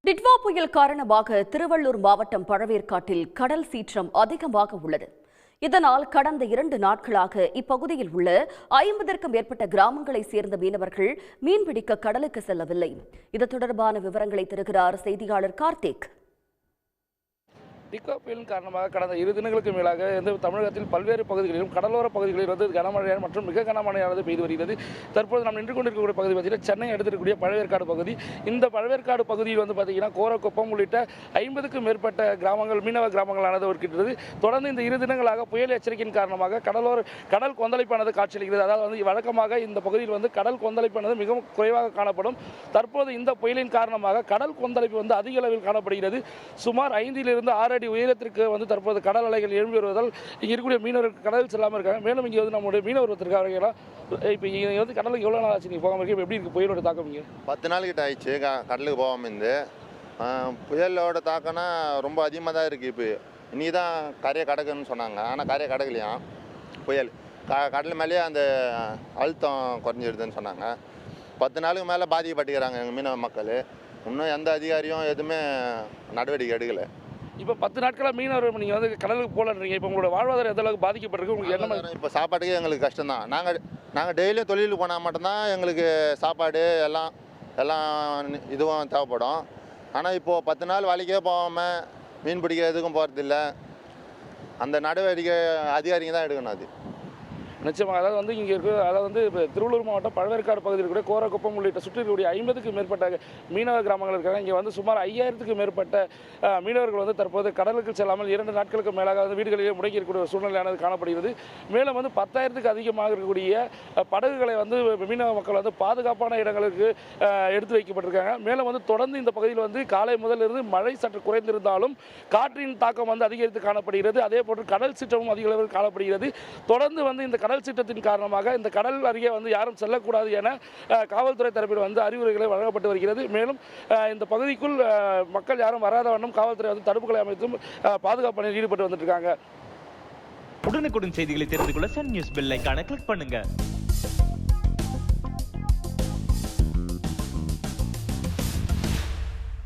டிட்வா புயல் காரணமாக திருவள்ளூர் மாவட்டம் பழவேற்காட்டில் கடல் சீற்றம் அதிகமாக உள்ளது. இதனால் கடந்த 2 நாட்களாக இப்பகுதியில் உள்ள 50க்கும் மேற்பட்ட கிராமங்களைச் சேர்ந்த மீனவர்கள் மீன்பிடிக்க கடலுக்கு செல்லவில்லை. இது தொடர்பான விவரங்களை தருகிறார் செய்தியாளர் கார்த்திக். டிட்வா புயலின் காரணமாக கடந்த 2 தினங்களுக்கு மேலாக தமிழகத்தில் பல்வேறு பகுதிகளிலும் கடலோர பகுதிகளில் கனமழையான மற்றும் மிக கனமழையானது பெய்து வருகிறது. தற்போது நாம் நின்று கொண்டிருக்கக்கூடிய பகுதி பார்த்தீங்கன்னா சென்னை எடுத்திருக்கக்கூடிய பழவேற்காடு பகுதி. இந்த பழவேற்காடு பகுதியில் பார்த்தீங்கன்னா கோரக்குப்பம் உள்ளிட்ட 50க்கும் மேற்பட்ட கிராமங்கள் மீனவ கிராமங்களானது இருக்கின்றது. தொடர்ந்து இந்த 2 தினங்களாக புயல் எச்சரிக்கையின் காரணமாக கடல் கொந்தளிப்பானது காட்சியளிக்கிறது. அதாவது வழக்கமாக இந்த பகுதியில் கடல் கொந்தளிப்பானது மிகவும் குறைவாக காணப்படும். தற்போது இந்த புயலின் காரணமாக கடல் கொந்தளிப்பு அதிக அளவில் காணப்படுகிறது. சுமார் 5லிருந்து 6 அடி உயரத்திற்கு தற்போது கடல் அலைகள் எழும்பி வருவதால் இங்கே இருக்கக்கூடிய மீனவர்கள் கடலில் செல்லாமல் இருக்காங்க. மேலும் இங்கே நம்முடைய மீனவர் இருக்காங்க. இப்போ இங்கே கடலுக்கு எவ்வளோ நாள் ஆச்சு நீங்கள் போகாமல் இருக்கு? எப்படி இருக்குது புயலோட தாக்கம்? இங்கே 10 நாள் கிட்ட ஆயிடுச்சு கடலுக்கு போகாமல் இருந்து. புயலோட தாக்கம்னா ரொம்ப அதிகமாக தான் இருக்குது. இப்போ இனி தான் கரையை கடக்குன்னு சொன்னாங்க, ஆனால் கரையை கடக்கலையாம். புயல் கடல் மேலேயே அந்த அழுத்தம் குறைஞ்சிடுதுன்னு சொன்னாங்க. 10 நாளுக்கு மேலே பாதிக்கப்பட்டுக்கிறாங்க எங்கள் மீனவ மக்கள். இன்னும் எந்த அதிகாரியும் எதுவுமே நடவடிக்கை எடுக்கலை. இப்போ 10 நாட்களாக மீனவர் நீங்கள் கடலுக்கு போகலன்றீங்க. இப்போ உங்களோட வாழ்வாதாரம் எந்த அளவுக்கு பாதிக்கப்பட்டிருக்கு? உங்களுக்கு என்ன மாதிரி? இப்போ சாப்பாட்டுக்கே எங்களுக்கு கஷ்டம் தான். நாங்கள் டெய்லியும் தொழிலுக்கு போனால் மட்டும்தான் எங்களுக்கு சாப்பாடு எல்லாம் இதுவும் தேவைப்படும். ஆனால் இப்போது 10 நாள் வேலைக்கே போகாமல் மீன் பிடிக்க எதுக்கும் போகிறதில்ல. அந்த நடவடிக்கை அதிகாரிங்க தான் எடுக்கணும். அது நிச்சயமாக அதாவது இங்கே இருக்குது. இப்போ திருவள்ளூர் மாவட்டம் பழவேற்காடு பகுதியில் இருக்கக்கூடிய கோரக்குப்பம் உள்ளிட்ட சுற்றி இருக்கக்கூடிய 50க்கும் மேற்பட்ட மீனவ கிராமங்கள் இருக்காங்க. இங்கே சுமார் 5000க்கும் மேற்பட்ட மீனவர்கள் தற்போது கடலுக்கு செல்லாமல் 2 நாட்களுக்கு மேலாக வீடுகளிலே முடங்கி இருக்கக்கூடிய ஒரு சூழ்நிலையானது காணப்படுகிறது. மேலும் 10,000த்துக்கு அதிகமாக இருக்கக்கூடிய படகுகளை மீனவ மக்கள் பாதுகாப்பான இடங்களுக்கு எடுத்து வைக்கப்பட்டிருக்காங்க. மேலும் தொடர்ந்து இந்த பகுதியில் காலை முதலிருந்து மழை சற்று குறைந்திருந்தாலும் காற்றின் தாக்கம் அதிகரித்து காணப்படுகிறது. அதே போன்று கடல் சீற்றமும் அதிக அளவில் காணப்படுகிறது. தொடர்ந்து இந்த கடல் சீற்றத்தின் காரணமாக இந்த கடல் அருகே யாரும் செல்லக்கூடாது என காவல்துறை தரப்பில் அறிவுரைகளை வழங்கப்பட்டு வருகிறது. மேலும் இந்த பகுதிக்குள் மக்கள் யாரும் வராத வண்ணம் காவல்துறை தடுப்புகளை அமைத்தும் பாதுகாப்பு பணியில் ஈடுபட்டு வந்துட்டு இருக்காங்க. உடனுக்குடன் செய்திகளை தெரிந்து கொள்ள சன் நியூஸ் பெல் ஐகானை கிளிக் பண்ணுங்க.